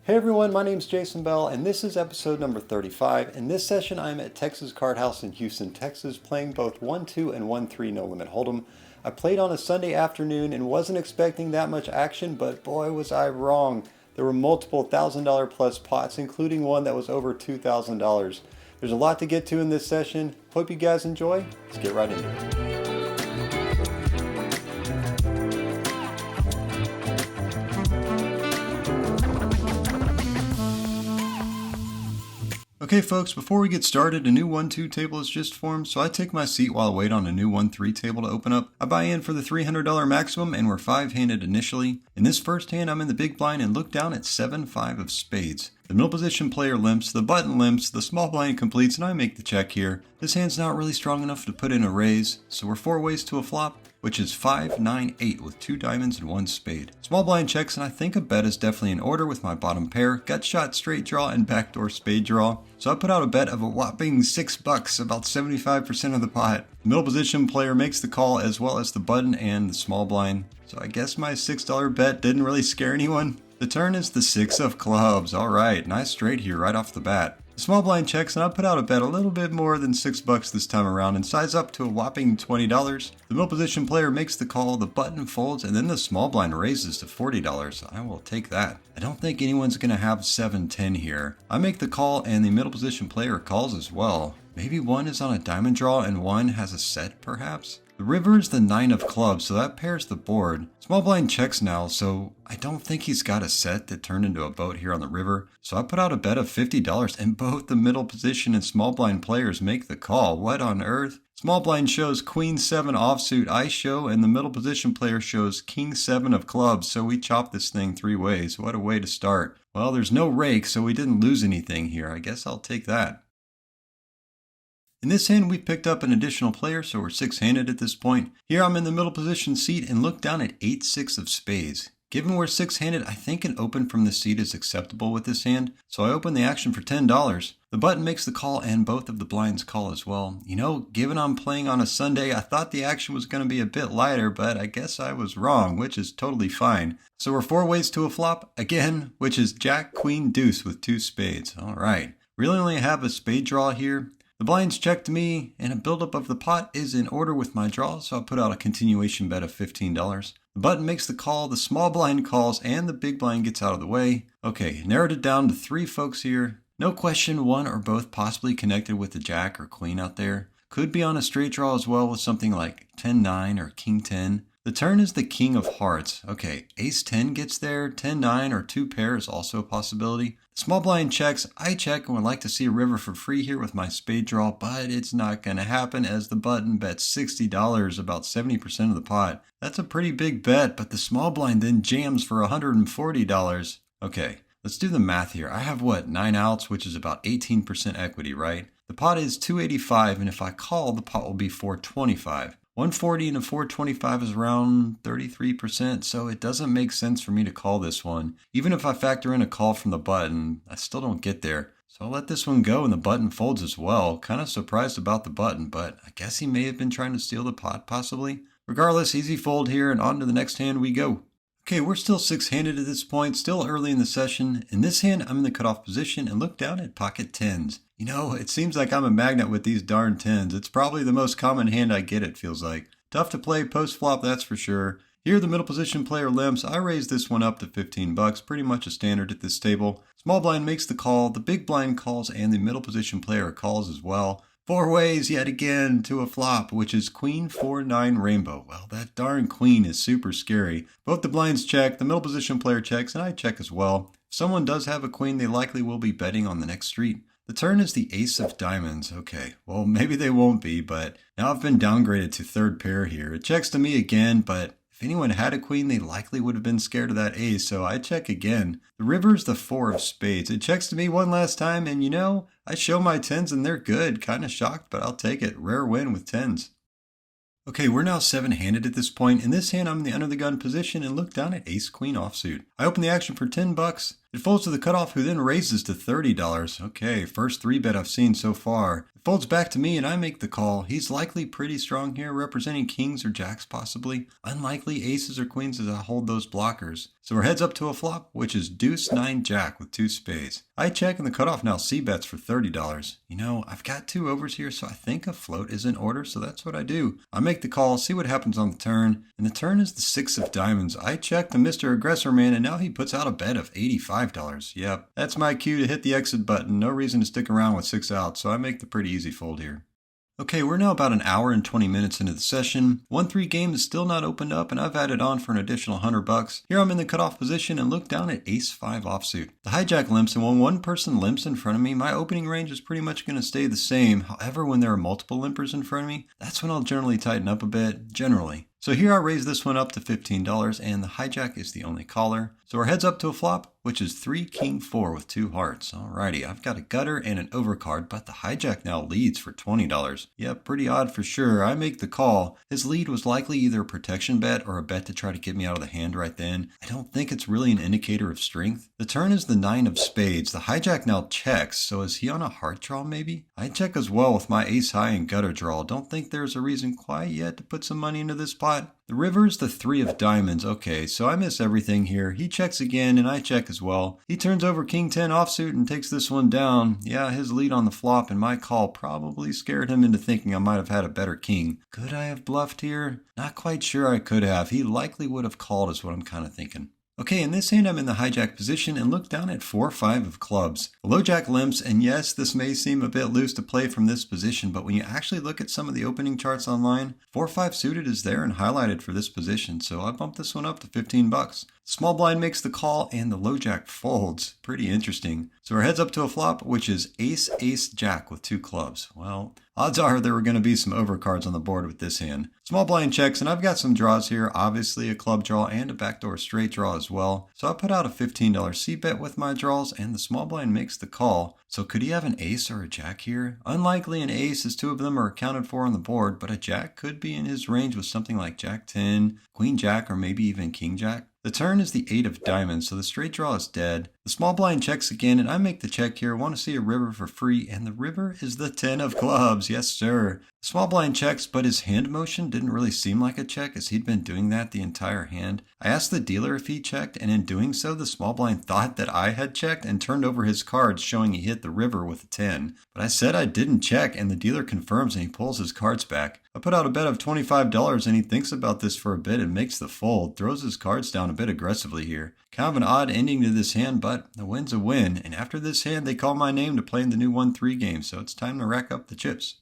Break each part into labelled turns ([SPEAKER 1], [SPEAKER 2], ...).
[SPEAKER 1] Hey everyone, my name is Jason Bell, and this is episode number 35. In this session, I'm at Texas Card House in Houston, Texas, playing both 1-2 and 1-3 No Limit Hold'em. I played on a Sunday afternoon and wasn't expecting that much action, but boy was I wrong. There were multiple $1,000 plus pots, including one that was over $2,000. There's a lot to get to in this session. Hope you guys enjoy. Let's get right into it. Okay folks, before we get started, a new 1-2 table has just formed, so I take my seat while I wait on a new 1-3 table to open up. I buy in for the $300 maximum, and we're 5-handed initially. In this first hand, I'm in the big blind and look down at 7-5 of spades. The middle position player limps, the button limps, the small blind completes, and I make the check here. This hand's not really strong enough to put in a raise, so we're 4 ways to a flop, which is 5, 9, 8 with 2 diamonds and 1 spade. Small blind checks, and I think a bet is definitely in order with my bottom pair, gut shot, straight draw, and backdoor spade draw. So I put out a bet of a whopping $6, about 75% of the pot. The middle position player makes the call as well as the button and the small blind. So I guess my $6 bet didn't really scare anyone. The turn is the 6 of clubs. Alright, nice straight here right off the bat. The small blind checks, and I put out a bet a little bit more than $6 this time around and size up to a whopping $20. The middle position player makes the call, the button folds, and then the small blind raises to $40. I will take that. I don't think anyone's going to have 7-10 here. I make the call and the middle position player calls as well. Maybe one is on a diamond draw and one has a set perhaps? The river is the 9 of clubs, so that pairs the board. Small blind checks now, so I don't think he's got a set that turned into a boat here on the river. So I put out a bet of $50, and both the middle position and small blind players make the call. What on earth? Small blind shows Queen 7 offsuit, I show, and the middle position player shows King 7 of clubs, so we chop this thing 3 ways. What a way to start. Well, there's no rake, so we didn't lose anything here. I guess I'll take that. In this hand, we picked up an additional player, so we're 6-handed at this point. Here I'm in the middle position seat and look down at 8-6 of spades. Given we're 6-handed, I think an open from the seat is acceptable with this hand, so I open the action for $10. The button makes the call and both of the blinds call as well. You know, given I'm playing on a Sunday, I thought the action was going to be a bit lighter, but I guess I was wrong, which is totally fine. So we're 4 ways to a flop, again, which is Jack, Queen, Deuce with 2 spades. Alright, really only have a spade draw here. The blinds check to me, and a buildup of the pot is in order with my draw, so I put out a continuation bet of $15. The button makes the call, the small blind calls, and the big blind gets out of the way. Okay, narrowed it down to 3 folks here. No question, one or both possibly connected with the jack or queen out there. Could be on a straight draw as well with something like 10-9 or king 10. The turn is the king of hearts. Okay, ace 10 gets there, 10-9 or 2 pair is also a possibility. The small blind checks, I check and would like to see a river for free here with my spade draw, but it's not going to happen as the button bets $60, about 70% of the pot. That's a pretty big bet, but the small blind then jams for $140. Okay, let's do the math here. I have 9 outs, which is about 18% equity, right? The pot is $285, and if I call, the pot will be $425. 140 and a 425 is around 33%, so it doesn't make sense for me to call this one. Even if I factor in a call from the button, I still don't get there. So I'll let this one go, and the button folds as well. Kind of surprised about the button, but I guess he may have been trying to steal the pot, possibly. Regardless, easy fold here, and on to the next hand we go. Okay, we're still 6-handed at this point, still early in the session. In this hand, I'm in the cutoff position and look down at pocket 10s. You know, it seems like I'm a magnet with these darn 10s. It's probably the most common hand I get, it feels like. Tough to play post-flop, that's for sure. Here, the middle position player limps. I raise this one up to $15, pretty much a standard at this table. Small blind makes the call, the big blind calls, and the middle position player calls as well. 4 ways yet again to a flop, which is Queen 4-9 rainbow. Well, that darn queen is super scary. Both the blinds check, the middle position player checks, and I check as well. If someone does have a queen, they likely will be betting on the next street. The turn is the ace of diamonds. Okay, well maybe they won't be, but now I've been downgraded to 3rd pair here. It checks to me again, but if anyone had a queen, they likely would have been scared of that ace, so I check again. The river's the 4 of spades. It checks to me one last time, and you know, I show my 10s and they're good. Kinda shocked, but I'll take it. Rare win with 10s. Okay, we're now 7-handed at this point. In this hand, I'm in the under the gun position and look down at ace queen offsuit. I open the action for $10. It folds to the cutoff, who then raises to $30. Okay, first 3-bet I've seen so far. It folds back to me and I make the call. He's likely pretty strong here, representing kings or jacks possibly. Unlikely aces or queens as I hold those blockers. So we're heads up to a flop, which is deuce 9 jack with 2 spades. I check and the cutoff now c-bets for $30. You know, I've got 2 overs here, so I think a float is in order, so that's what I do. I make the call, see what happens on the turn, and the turn is the 6 of diamonds. I check the Mr. Aggressor man, and now he puts out a bet of $85. Yep, that's my cue to hit the exit button. No reason to stick around with 6 out, so I make the pretty easy fold here. Okay, we're now about an hour and 20 minutes into the session. 1-3 game is still not opened up, and I've added on for an additional $100. Here I'm in the cutoff position and look down at ace-5 offsuit. The hijack limps, and when one person limps in front of me, my opening range is pretty much going to stay the same. However, when there are multiple limpers in front of me, that's when I'll generally tighten up a bit, generally. So here I raise this one up to $15, and the hijack is the only caller. So we're heads up to a flop, which is 3 king 4 with 2 hearts. Alrighty, I've got a gutter and an overcard, but the hijack now leads for $20. Yep, pretty odd for sure. I make the call. His lead was likely either a protection bet or a bet to try to get me out of the hand right then. I don't think it's really an indicator of strength. The turn is the 9 of spades. The hijack now checks, so is he on a heart draw maybe? I check as well with my ace high and gutter draw. Don't think there's a reason quite yet to put some money into this pot. The river is the 3 of diamonds. Okay, so I miss everything here. He checks again, and I check as well. He turns over king 10 offsuit and takes this one down. Yeah, his lead on the flop and my call probably scared him into thinking I might have had a better king. Could I have bluffed here? Not quite sure I could have. He likely would have called is what I'm kind of thinking. Okay, in this hand I'm in the hijack position and look down at 4-5 of clubs. The low jack limps, and yes, this may seem a bit loose to play from this position, but when you actually look at some of the opening charts online, 4-5 suited is there and highlighted for this position, so I bumped this one up to $15. Small blind makes the call and the low jack folds. Pretty interesting. So we're heads up to a flop, which is ace, ace, jack with 2 clubs. Well, odds are there were going to be some overcards on the board with this hand. Small blind checks, and I've got some draws here, obviously a club draw and a backdoor straight draw as well. So I put out a $15 c-bet with my draws, and the small blind makes the call. So could he have an ace or a jack here? Unlikely an ace, as 2 of them are accounted for on the board, but a jack could be in his range with something like jack 10, queen jack, or maybe even king jack. The turn is the 8 of diamonds, so the straight draw is dead. The small blind checks again, and I make the check here. Want to see a river for free, and the river is the 10 of clubs. Yes, sir. The small blind checks, but his hand motion didn't really seem like a check, as he'd been doing that the entire hand. I asked the dealer if he checked, and in doing so, the small blind thought that I had checked and turned over his cards, showing he hit the river with a 10. But I said I didn't check, and the dealer confirms, and he pulls his cards back. I put out a bet of $25, and he thinks about this for a bit and makes the fold, throws his cards down a bit aggressively here. Kind of an odd ending to this hand, but the win's a win, and after this hand, they call my name to play in the new 1-3 game, so it's time to rack up the chips.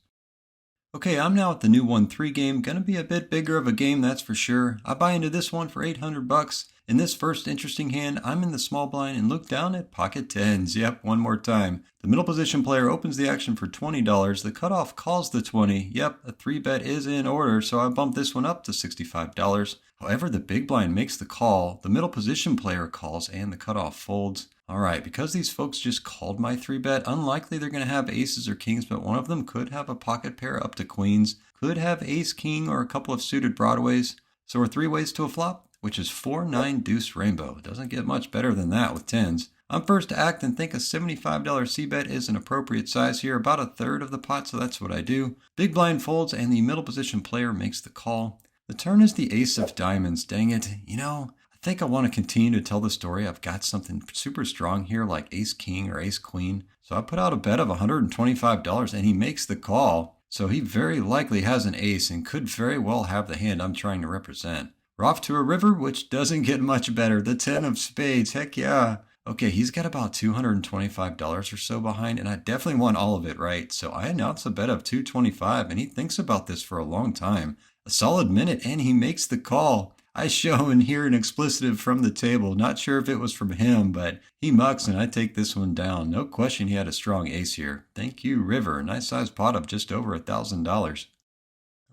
[SPEAKER 1] Okay, I'm now at the new 1-3 game. Gonna be a bit bigger of a game, that's for sure. I buy into this one for $800. In this first interesting hand, I'm in the small blind and look down at pocket tens. Yep, one more time. The middle position player opens the action for $20. The cutoff calls the 20. Yep, a 3-bet is in order, so I bump this one up to $65. However, the big blind makes the call. The middle position player calls and the cutoff folds. Alright, because these folks just called my 3-bet, unlikely they're going to have aces or kings, but one of them could have a pocket pair up to queens, could have ace, king, or a couple of suited broadways. So we're 3 ways to a flop, which is 4-9 deuce rainbow. Doesn't get much better than that with tens. I'm first to act and think a $75 c-bet is an appropriate size here, about a third of the pot, so that's what I do. Big blind folds and the middle position player makes the call. The turn is the ace of diamonds. Dang it, I think I want to continue to tell the story. I've got something super strong here like ace king or ace queen. So I put out a bet of $125 and he makes the call. So he very likely has an ace and could very well have the hand I'm trying to represent. We're off to a river, which doesn't get much better. The 10 of spades, heck yeah. Okay, he's got about $225 or so behind, and I definitely want all of it, right? So I announce a bet of $225, and he thinks about this for a long time. A solid minute, and he makes the call. I show and hear an explicitive from the table. Not sure if it was from him, but he mucks and I take this one down. No question he had a strong ace here. Thank you, River. Nice sized pot of just over $1,000.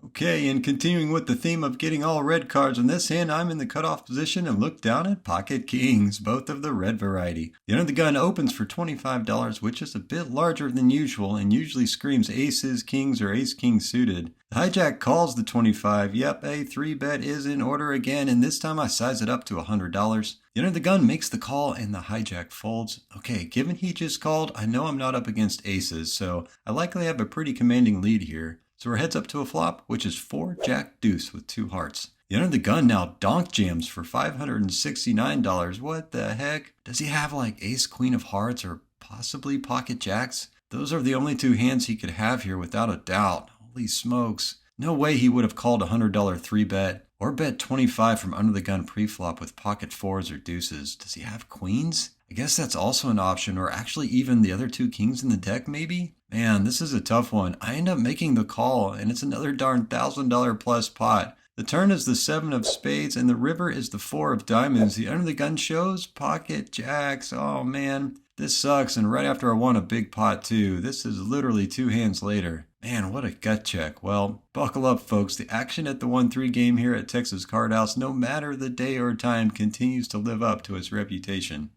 [SPEAKER 1] Okay, and continuing with the theme of getting all red cards, on this hand I'm in the cutoff position and look down at pocket kings, both of the red variety. The under the gun opens for $25, which is a bit larger than usual and usually screams aces, kings, or ace-king suited. The hijack calls the 25. Yep, a 3-bet is in order again, and this time I size it up to $100. The under the gun makes the call and the hijack folds. Okay, given he just called, I know I'm not up against aces, so I likely have a pretty commanding lead here. So we're heads up to a flop, which is 4 jack deuce with 2 hearts. The under the gun now donk jams for $569. What the heck? Does he have like ace queen of hearts or possibly pocket jacks? Those are the only 2 hands he could have here without a doubt. Holy smokes. No way he would have called a $100 3-bet or bet 25 from under the gun preflop with pocket fours or deuces. Does he have queens? I guess that's also an option, or actually even the other 2 kings in the deck maybe? Man, this is a tough one. I end up making the call, and it's another darn $1,000 plus pot. The turn is the 7 of spades, and the river is the 4 of diamonds. The under the gun shows pocket jacks. Oh man, this sucks, and right after I won a big pot too. This is literally 2 hands later. Man, what a gut check. Well, buckle up folks. The action at the 1-3 game here at Texas Card House, no matter the day or time, continues to live up to its reputation.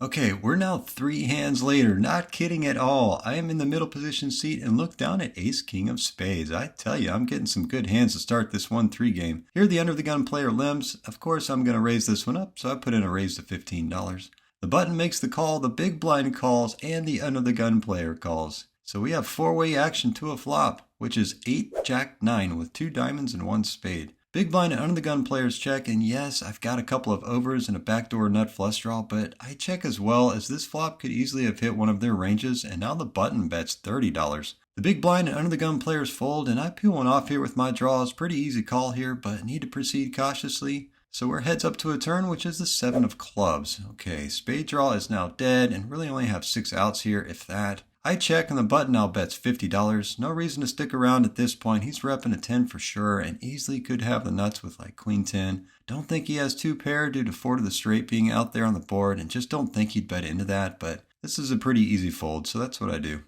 [SPEAKER 1] Okay, we're now 3 hands later, not kidding at all. I am in the middle position seat and look down at ace king of spades. I tell you, I'm getting some good hands to start this 1-3 game. Here the under the gun player limps. Of course, I'm going to raise this one up, so I put in a raise to $15. The button makes the call, the big blind calls, and the under the gun player calls. So we have 4-way action to a flop, which is 8 jack 9 with 2 diamonds and 1 spade. Big blind and under the gun players check, and yes, I've got a couple of overs and a backdoor nut flush draw, but I check as well, as this flop could easily have hit one of their ranges, and now the button bets $30. The big blind and under the gun players fold, and I peel one off here with my draws. Pretty easy call here, but need to proceed cautiously. So we're heads up to a turn, which is the 7 of clubs. Okay, spade draw is now dead, and really only have 6 outs here, if that. I check, and the button now bets $50. No reason to stick around at this point. He's repping a 10 for sure, and easily could have the nuts with like queen 10. Don't think he has 2 pair due to 4 to the straight being out there on the board, and just don't think he'd bet into that, but this is a pretty easy fold, so that's what I do.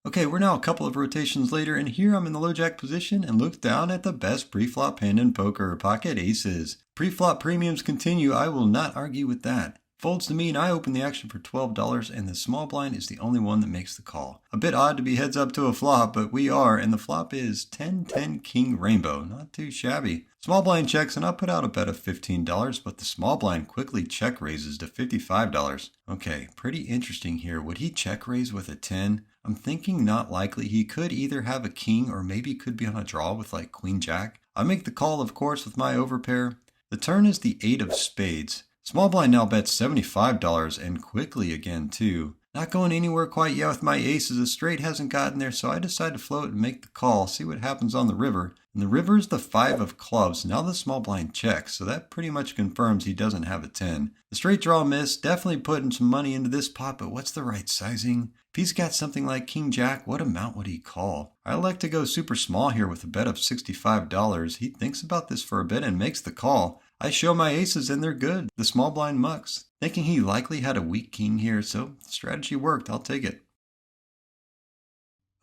[SPEAKER 1] Okay, we're now a couple of rotations later, and here I'm in the low jack position and look down at the best pre-flop hand in poker, pocket aces. Pre-flop premiums continue. I will not argue with that. Folds to me, and I open the action for $12, and the small blind is the only one that makes the call. A bit odd to be heads up to a flop, but we are, and the flop is 10-10 king rainbow. Not too shabby. Small blind checks, and I put out a bet of $15, but the small blind quickly check raises to $55. Okay, pretty interesting here. Would he check raise with a 10? I'm thinking not likely. He could either have a king or maybe could be on a draw with like queen jack. I make the call, of course, with my overpair. The turn is the 8 of spades. Small blind now bets $75 and quickly again too. Not going anywhere quite yet with my aces. A straight hasn't gotten there, so I decide to float and make the call, see what happens on the river. And the river is the 5 of clubs. Now the small blind checks, so that pretty much confirms he doesn't have a 10. The straight draw missed, definitely putting some money into this pot, but what's the right sizing? If he's got something like king jack, what amount would he call? I like to go super small here with a bet of $65. He thinks about this for a bit and makes the call. I show my aces and they're good. The small blind mucks. Thinking he likely had a weak king here, so the strategy worked. I'll take it.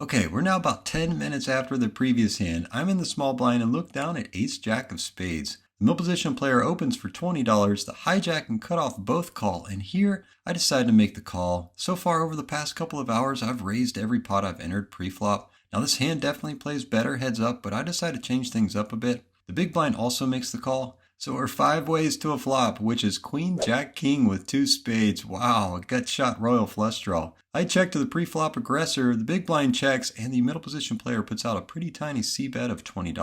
[SPEAKER 1] Okay, we're now about 10 minutes after the previous hand. I'm in the small blind and look down at ace jack of spades. The middle position player opens for $20. The hijack and cutoff both call, and here I decide to make the call. So far over the past couple of hours, I've raised every pot I've entered pre-flop. Now this hand definitely plays better heads up, but I decide to change things up a bit. The big blind also makes the call. So we're 5 ways to a flop, which is queen, jack, king with 2 spades. Wow, a gut shot royal flush draw. I check to the pre-flop aggressor, the big blind checks, and the middle position player puts out a pretty tiny c-bet of $20.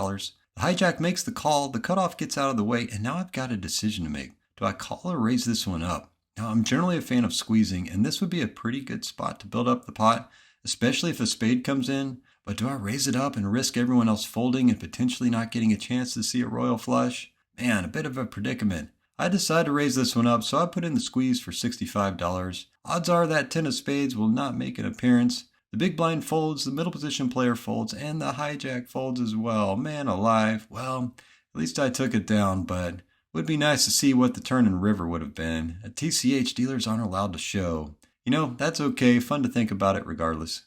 [SPEAKER 1] The hijack makes the call, the cutoff gets out of the way, and now I've got a decision to make. Do I call or raise this one up? Now I'm generally a fan of squeezing, and this would be a pretty good spot to build up the pot, especially if a spade comes in. But do I raise it up and risk everyone else folding and potentially not getting a chance to see a royal flush? Man, a bit of a predicament. I decide to raise this one up, so I put in the squeeze for $65. Odds are that 10 of spades will not make an appearance. The big blind folds, the middle position player folds, and the hijack folds as well. Man alive. Well, at least I took it down, but would be nice to see what the turn and river would have been. At TCH, dealers aren't allowed to show. You know, that's okay. Fun to think about it regardless.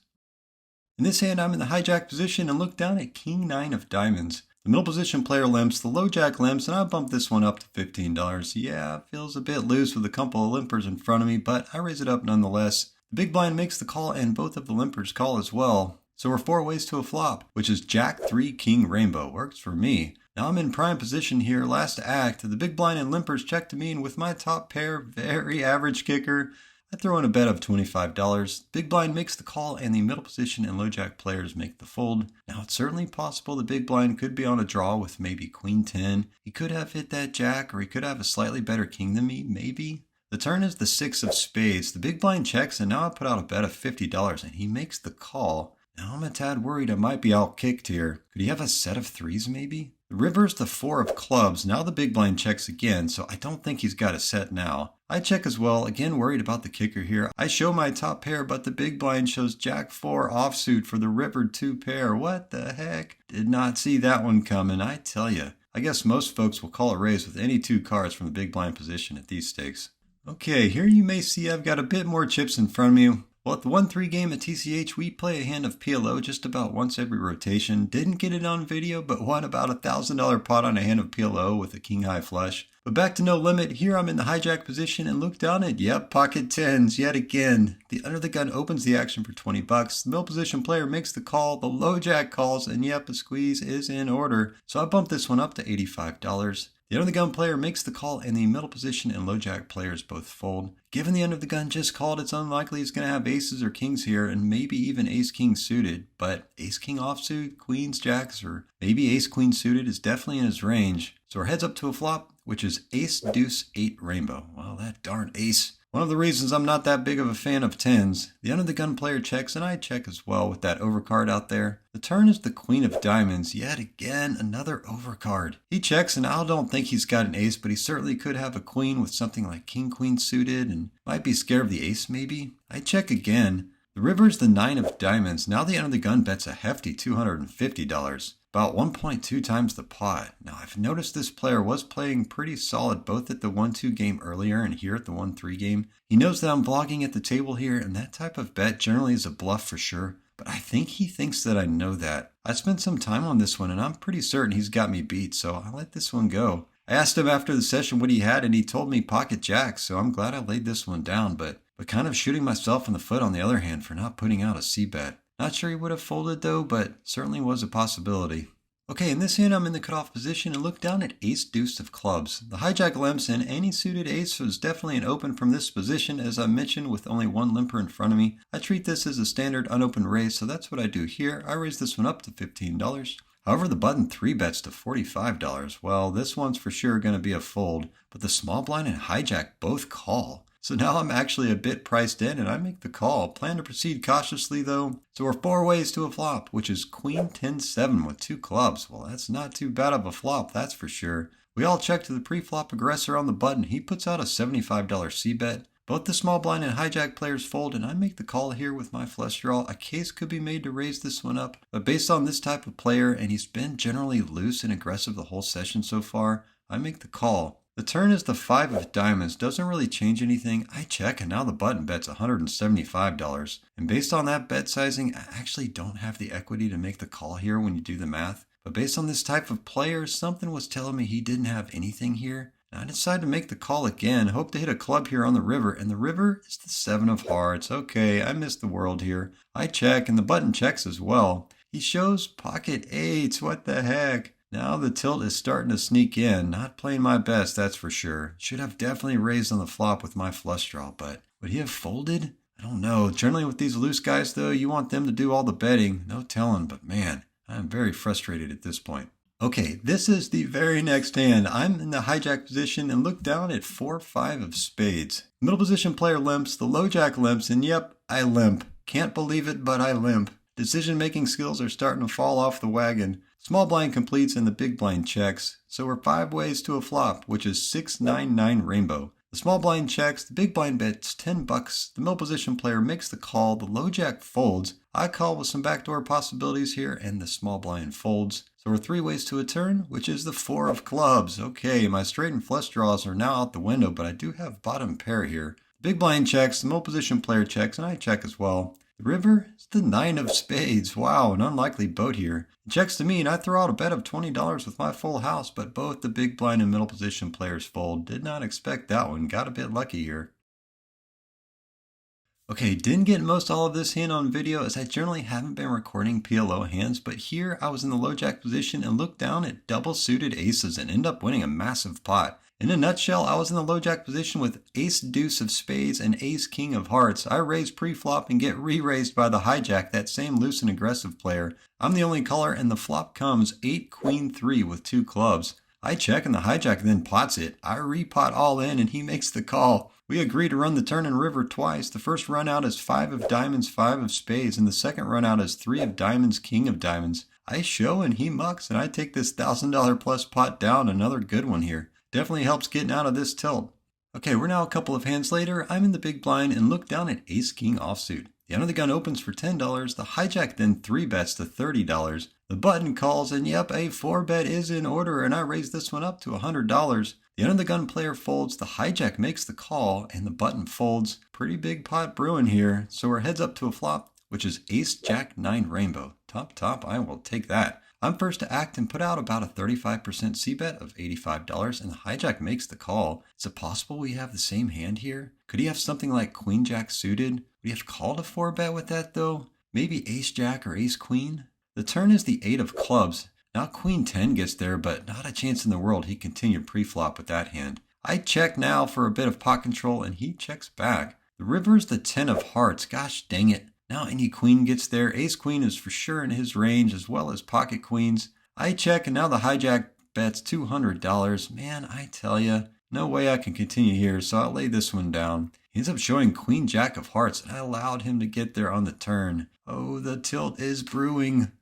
[SPEAKER 1] In this hand, I'm in the hijack position and look down at King 9 of diamonds. The middle position player limps, the low jack limps, and I bump this one up to $15. Yeah, feels a bit loose with a couple of limpers in front of me, but I raise it up nonetheless. The big blind makes the call and both of the limpers call as well. So we're 4 ways to a flop, which is Jack 3 King Rainbow. Works for me. Now I'm in prime position here, last act. The big blind and limpers check to me, and with my top pair, very average kicker, I throw in a bet of $25. Big blind makes the call and the middle position and low jack players make the fold. Now it's certainly possible the big blind could be on a draw with maybe queen 10. He could have hit that jack, or he could have a slightly better king than me, maybe. The turn is the 6 of spades. The big blind checks, and now I put out a bet of $50 and he makes the call. Now I'm a tad worried I might be out-kicked here. Could he have a set of threes maybe? The river's the 4 of clubs. Now the big blind checks again, so I don't think he's got a set now. I check as well, again worried about the kicker here. I show my top pair, but the big blind shows Jack 4 offsuit for the river 2 pair. What the heck? Did not see that one coming, I tell ya. I guess most folks will call a raise with any 2 cards from the big blind position at these stakes. Okay, here you may see I've got a bit more chips in front of me. Well, at the 1-3 game at TCH, we play a hand of PLO just about once every rotation. Didn't get it on video, but won about a $1,000 pot on a hand of PLO with a king high flush. But back to no limit, here I'm in the hijack position and look down at, yep, pocket tens yet again. The under the gun opens the action for 20 bucks. The middle position player makes the call, the low jack calls, and yep, a squeeze is in order. So I bumped this one up to $85. The under the gun player makes the call and the middle position and low jack players both fold. Given the under the gun just called, it's unlikely he's going to have aces or kings here and maybe even ace king suited. But ace king offsuit, queens, jacks, or maybe ace queen suited is definitely in his range. So our heads up to a flop, which is ace deuce 8 rainbow. Well, that darn ace. One of the reasons I'm not that big of a fan of tens. The under the gun player checks and I check as well with that overcard out there. The turn is the queen of diamonds. Yet again, another overcard. He checks and I don't think he's got an ace, but he certainly could have a queen with something like king queen suited and might be scared of the ace maybe. I check again. The river's the 9 of diamonds. Now the under the gun bets a hefty $250. About 1.2 times the pot. Now I've noticed this player was playing pretty solid both at the 1-2 game earlier and here at the 1-3 game. He knows that I'm vlogging at the table here, and that type of bet generally is a bluff for sure. But I think he thinks that I know that. I spent some time on this one and I'm pretty certain he's got me beat, so I let this one go. I asked him after the session what he had and he told me pocket jacks, so I'm glad I laid this one down, but kind of shooting myself in the foot on the other hand for not putting out a C-bet. Not sure he would have folded though, but certainly was a possibility. Okay, in this hand I'm in the cutoff position and look down at ace deuce of clubs. The hijack limps and any suited ace was definitely an open from this position, as I mentioned, with only one limper in front of me. I treat this as a standard unopened raise, so that's what I do here. I raise this one up to $15. However, the button 3 bets to $45. Well, this one's for sure going to be a fold, but the small blind and hijack both call. So now I'm actually a bit priced in and I make the call. Plan to proceed cautiously though. So we're 4 ways to a flop, which is queen 10-7 with 2 clubs. Well, that's not too bad of a flop, that's for sure. We all check to the pre-flop aggressor on the button. He puts out a $75 C-bet. Both the small blind and hijack players fold, and I make the call here with my flush draw. A case could be made to raise this one up, but based on this type of player, and he's been generally loose and aggressive the whole session so far, I make the call. The turn is the 5 of diamonds. Doesn't really change anything. I check, and now the button bets $175. And based on that bet sizing, I actually don't have the equity to make the call here when you do the math. But based on this type of player, something was telling me he didn't have anything here. I decided to make the call again, hope to hit a club here on the river, and the river is the 7 of hearts. Okay, I missed the world here. I check, and the button checks as well. He shows pocket 8s, what the heck? Now the tilt is starting to sneak in. Not playing my best, that's for sure. Should have definitely raised on the flop with my flush draw, but would he have folded? I don't know. Generally with these loose guys though, you want them to do all the betting. No telling, but man, I'm very frustrated at this point. Okay, this is the very next hand. I'm in the hijack position and look down at 4-5 of spades. Middle position player limps, the low jack limps, and yep, I limp. Can't believe it, but I limp. Decision-making skills are starting to fall off the wagon. Small blind completes and the big blind checks. So we're 5 ways to a flop, which is 6-9-9 rainbow. The small blind checks, the big blind bets $10. The middle position player makes the call, the low jack folds. I call with some backdoor possibilities here, and the small blind folds. So we're 3 ways to a turn, which is the 4 of clubs. Okay, my straight and flush draws are now out the window, but I do have bottom pair here. The big blind checks, the middle position player checks, and I check as well. The river is the 9 of spades. Wow, an unlikely boat here. It checks to me, and I throw out a bet of $20 with my full house, but both the big blind and middle position players fold. Did not expect that one. Got a bit lucky here. Okay, didn't get most all of this hand on video as I generally haven't been recording PLO hands, but here I was in the low jack position and looked down at double suited aces and ended up winning a massive pot. In a nutshell, I was in the low jack position with ace deuce of spades and ace king of hearts. I raise pre-flop and get re-raised by the hijack, that same loose and aggressive player. I'm the only caller and the flop comes 8 queen 3 with 2 clubs. I check and the hijack then pots it. I repot all in and he makes the call. We agree to run the turn and river twice. The first run out is 5 of diamonds, 5 of spades, and the second run out is 3 of diamonds, king of diamonds. I show and he mucks, and I take this $1,000 plus pot down. Another good one here. Definitely helps getting out of this tilt. Okay, we're now a couple of hands later. I'm in the big blind and look down at ace king offsuit. The under the gun opens for $10. The hijack then 3 bets to $30. The button calls, and yep, a 4 bet is in order, and I raise this one up to $100. The under the gun player folds, the hijack makes the call, and the button folds. Pretty big pot brewing here, so we're heads up to a flop, which is ace jack 9 rainbow. Top, I will take that. I'm first to act and put out about a 35% c-bet of $85, and the hijack makes the call. Is it possible we have the same hand here? Could he have something like queen jack suited? Would he have called a 4 bet with that though? Maybe ace jack or ace queen? The turn is the 8 of clubs. Now queen 10 gets there, but not a chance in the world he continued pre-flop with that hand. I check now for a bit of pot control, and he checks back. The river is the 10 of hearts. Gosh dang it. Now any queen gets there. Ace queen is for sure in his range, as well as pocket queens. I check, and now the hijack bets $200. Man, I tell ya, no way I can continue here, so I'll lay this one down. He ends up showing queen jack of hearts, and I allowed him to get there on the turn. Oh, the tilt is brewing.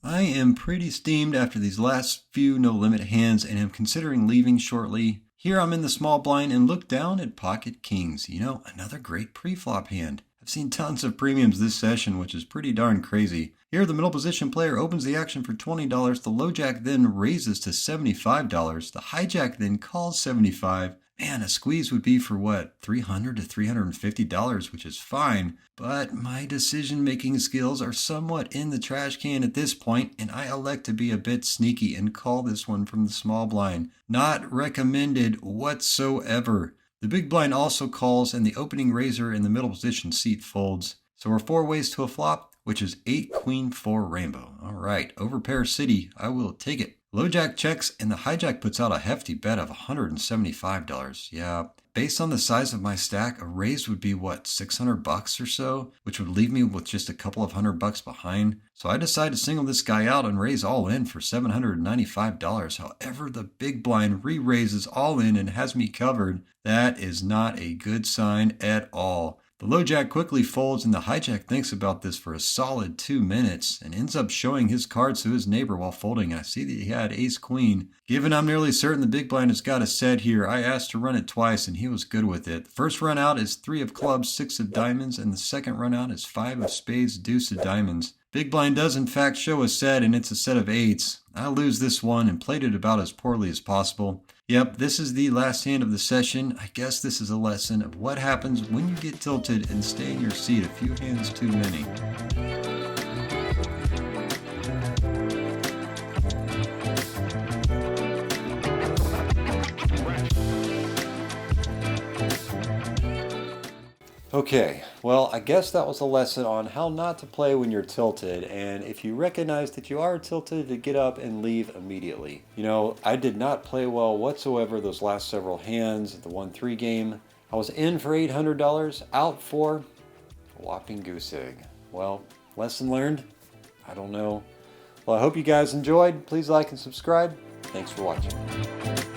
[SPEAKER 1] I am pretty steamed after these last few no-limit hands and am considering leaving shortly. Here I'm in the small blind and look down at pocket kings. You know, another great pre-flop hand. I've seen tons of premiums this session, which is pretty darn crazy. Here the middle position player opens the action for $20. The low jack then raises to $75. The hijack then calls $75. Man, a squeeze would be for what, $300 to $350, which is fine, but my decision-making skills are somewhat in the trash can at this point, and I elect to be a bit sneaky and call this one from the small blind. Not recommended whatsoever. The big blind also calls, and the opening raiser in the middle position seat folds. So we're 4 ways to a flop, which is 8 queen 4 rainbow. All right, overpair city, I will take it. Low jack checks, and the hijack puts out a hefty bet of $175. Yeah, based on the size of my stack, a raise would be what, $600 or so, which would leave me with just a couple of $100 behind. So I decide to single this guy out and raise all in for $795. However, the big blind re-raises all in and has me covered. That is not a good sign at all. The low jack quickly folds, and the hijack thinks about this for a solid 2 minutes and ends up showing his cards to his neighbor while folding. I see that he had ace queen. Given I'm nearly certain the big blind has got a set here, I asked to run it twice and he was good with it. The first run out is 3 of clubs, 6 of diamonds, and the second run out is 5 of spades, deuce of diamonds. Big blind does in fact show a set, and it's a set of 8s. I lose this one and played it about as poorly as possible. Yep, this is the last hand of the session. I guess this is a lesson of what happens when you get tilted and stay in your seat a few hands too many. Okay, well, I guess that was a lesson on how not to play when you're tilted, and if you recognize that you are tilted, to get up and leave immediately. You know, I did not play well whatsoever those last several hands at the 1-3 game. I was in for $800, out for a whopping goose egg. Well, lesson learned? I don't know. Well, I hope you guys enjoyed. Please like and subscribe. Thanks for watching.